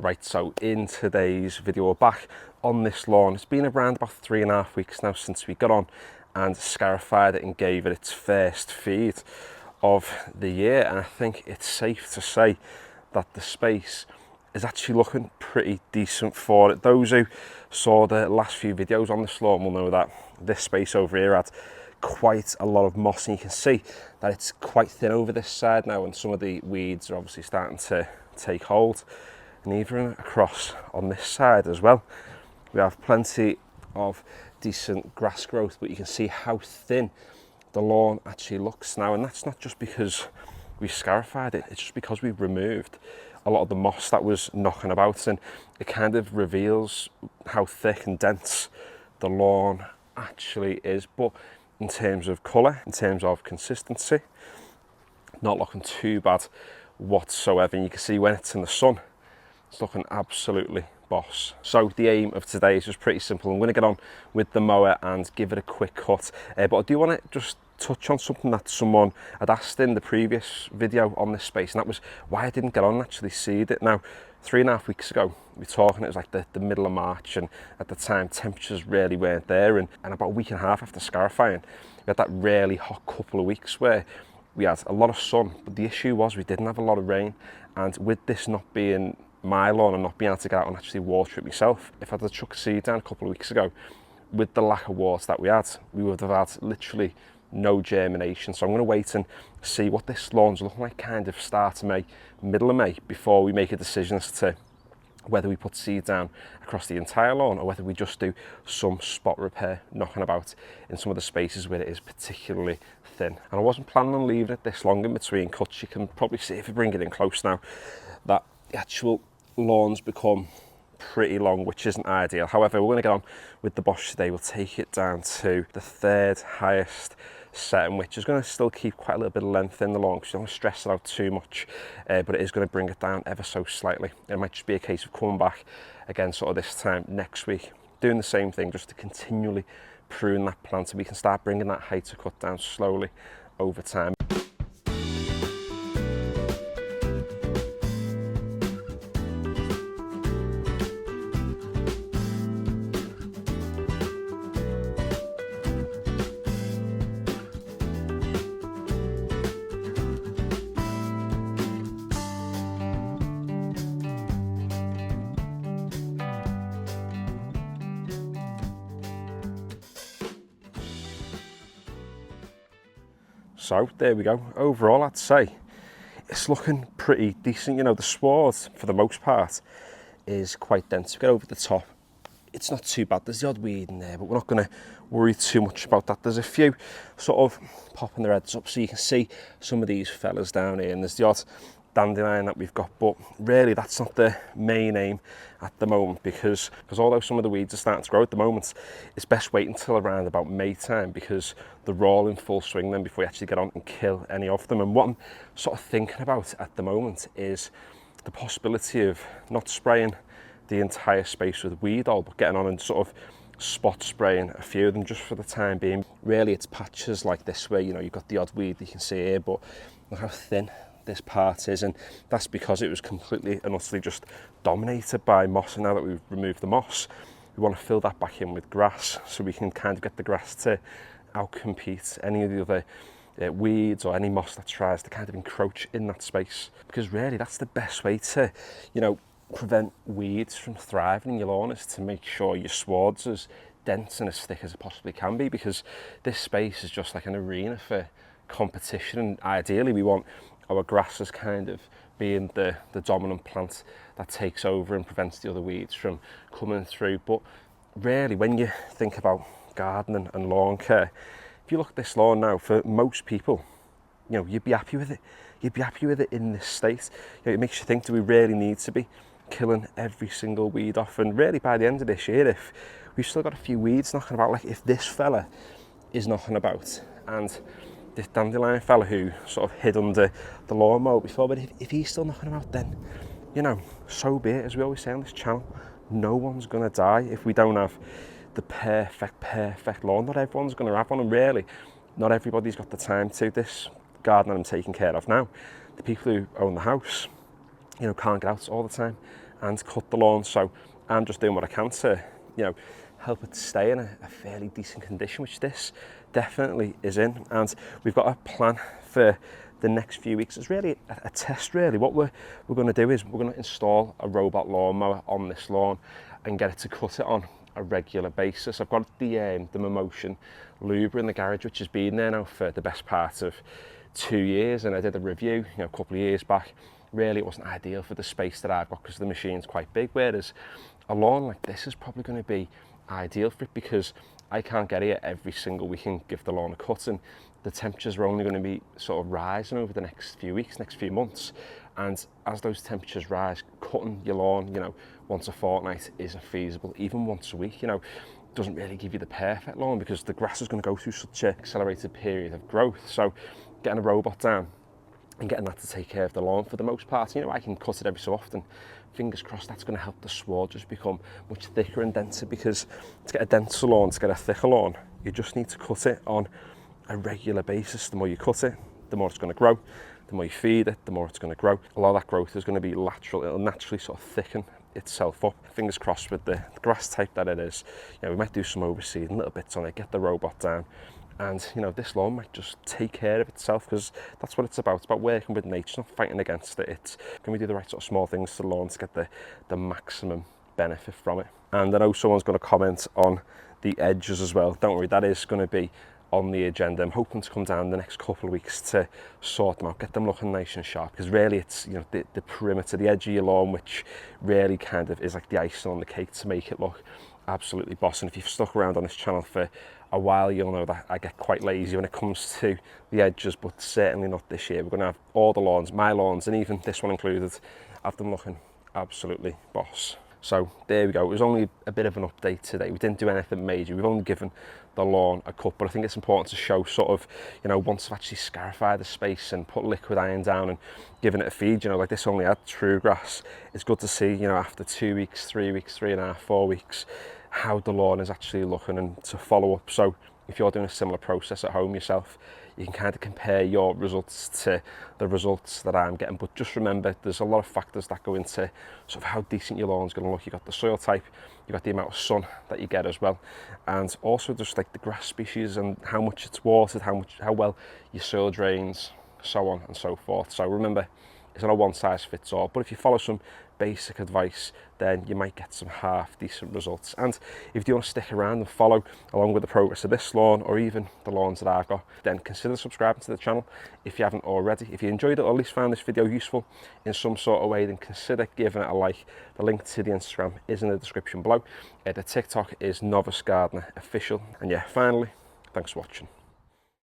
Right, so in today's video, we're back on this lawn. It's been around about 3.5 weeks now since we got on and scarified it and gave it its first feed of the year. And I think it's safe to say that the space is actually looking pretty decent for it. Those who saw the last few videos on this lawn will know that this space over here had quite a lot of moss, and you can see that it's quite thin over this side now, and some of the weeds are obviously starting to take hold. And even across on this side as well, we have plenty of decent grass growth, but you can see how thin the lawn actually looks now. And that's not just because we scarified it, it's just because we've removed a lot of the moss that was knocking about, and it kind of reveals how thick and dense the lawn actually is. But in terms of colour, in terms of consistency, not looking too bad whatsoever. And you can see when it's in the sun, it's looking absolutely boss. So the aim of today is just pretty simple. I'm going to get on with the mower and give it a quick cut, but I do want to just touch on something that someone had asked in the previous video on this space, and that was why I didn't get on and actually seed it. Now, 3.5 weeks ago, we were talking, it was like the middle of March, and at the time temperatures really weren't there, and about a week and a half after scarifying, we had that really hot couple of weeks where we had a lot of sun, but the issue was we didn't have a lot of rain. And with this not being my lawn and not being able to get out and actually water it myself, if I had chucked seed down a couple of weeks ago, with the lack of water that we had, we would have had literally no germination. So I'm going to wait and see what this lawn's looking like kind of start of May, middle of May, before we make a decision as to whether we put seed down across the entire lawn or whether we just do some spot repair knocking about in some of the spaces where it is particularly thin. And I wasn't planning on leaving it this long in between cuts. You can probably see if you bring it in close now that the actual lawn's become pretty long, which isn't ideal. However, we're going to get on with the boss today. We'll take it down to the third highest setting, which is going to still keep quite a little bit of length in the lawn because you don't want to stress it out too much, but it is going to bring it down ever so slightly. It might just be a case of coming back again sort of this time next week, doing the same thing just to continually prune that plant so we can start bringing that height to cut down slowly over time. So there we go. Overall, I'd say it's looking pretty decent. You know, the sward for the most part is quite dense. We get over the top, it's not too bad. There's the odd weed in there, but we're not going to worry too much about that. There's a few sort of popping their heads up, so you can see some of these fellas down here, and there's the odd dandelion that we've got, but really that's not the main aim at the moment, because although some of the weeds are starting to grow at the moment, it's best wait until around about May time, because they're all in full swing then before you actually get on and kill any of them. And what I'm sort of thinking about at the moment is the possibility of not spraying the entire space with weed all, but getting on and sort of spot spraying a few of them just for the time being. Really, it's patches like this where, you know, you've got the odd weed that you can see here, but look how thin this part is, and that's because it was completely and utterly just dominated by moss. And now that we've removed the moss, we want to fill that back in with grass so we can kind of get the grass to outcompete any of the other weeds or any moss that tries to kind of encroach in that space, because really that's the best way to, you know, prevent weeds from thriving in your lawn, is to make sure your sward's as dense and as thick as it possibly can be, because this space is just like an arena for competition, and ideally we want our grass as kind of being the dominant plant that takes over and prevents the other weeds from coming through. But really, when you think about gardening and lawn care, if you look at this lawn now, for most people, you know, you'd be happy with it. You'd be happy with it in this state. You know, it makes you think, do we really need to be killing every single weed off? And really, by the end of this year, if we've still got a few weeds knocking about, like if this fella is knocking about and this dandelion fella who sort of hid under the lawnmower before, but if he's still knocking about, then, you know, so be it. As we always say on this channel, no one's going to die if we don't have the perfect lawn. Not everyone's going to have one, and really, not everybody's got the time to. This garden I'm taking care of now, the people who own the house, you know, can't get out all the time and cut the lawn. So I'm just doing what I can to, you know, help it stay in a fairly decent condition, which this definitely is in. And we've got a plan for the next few weeks. It's really a test, really. What we're going to do is we're going to install a robot lawnmower on this lawn and get it to cut it on a regular basis. I've got the Momotion luber in the garage, which has been there now for the best part of 2 years, and I did a review, you know, a couple of years back. Really, it wasn't ideal for the space that I've got because the machine's quite big, whereas a lawn like this is probably going to be ideal for it, because I can't get here every single week and give the lawn a cut, and the temperatures are only going to be sort of rising over the next few weeks, next few months. And as those temperatures rise, cutting your lawn, you know, once a fortnight isn't feasible. Even once a week, you know, doesn't really give you the perfect lawn, because the grass is going to go through such an accelerated period of growth. So getting a robot down and getting that to take care of the lawn for the most part, you know, I can cut it every so often. Fingers crossed that's going to help the sward just become much thicker and denser, because to get a denser lawn, to get a thicker lawn, you just need to cut it on a regular basis. The more you cut it, the more it's going to grow. The more you feed it, the more it's going to grow. A lot of that growth is going to be lateral. It'll naturally sort of thicken itself up. Fingers crossed with the grass type that it is. You know, we might do some overseeding, little bits on it, get the robot down, and you know, this lawn might just take care of itself, because that's what it's about. It's about working with nature, not fighting against it. It's can we do the right sort of small things to the lawn to get the maximum benefit from it. And I know someone's going to comment on the edges as well. Don't worry, that is going to be on the agenda. I'm hoping to come down the next couple of weeks to sort them out, get them looking nice and sharp, because really it's, you know, the perimeter, the edge of your lawn, which really kind of is like the icing on the cake to make it look absolutely boss. And if you've stuck around on this channel for a while, you'll know that I get quite lazy when it comes to the edges, but certainly not this year. We're going to have all the lawns, my lawns, and even this one included, have them looking absolutely boss. So there we go. It was only a bit of an update today. We didn't do anything major. We've only given the lawn a cut, but I think it's important to show sort of, you know, once I've actually scarified the space and put liquid iron down and given it a feed, you know, like this only had true grass. It's good to see, you know, after 2 weeks, 3 weeks, 3.5, 4 weeks, how the lawn is actually looking, and to follow up. So if you're doing a similar process at home yourself, you can kind of compare your results to the results that I'm getting. But just remember, there's a lot of factors that go into sort of how decent your lawn's going to look. You've got the soil type, you've got the amount of sun that you get as well, and also just like the grass species and how much it's watered, how well your soil drains, so on and so forth. So remember, it's not a one size fits all, but if you follow some basic advice, then you might get some half decent results. And if you want to stick around and follow along with the progress of this lawn, or even the lawns that I've got, then consider subscribing to the channel if you haven't already. If you enjoyed it, or at least found this video useful in some sort of way, then consider giving it a like. The link to the Instagram is in the description below. The TikTok is Novice Gardener Official. And yeah, finally, thanks for watching.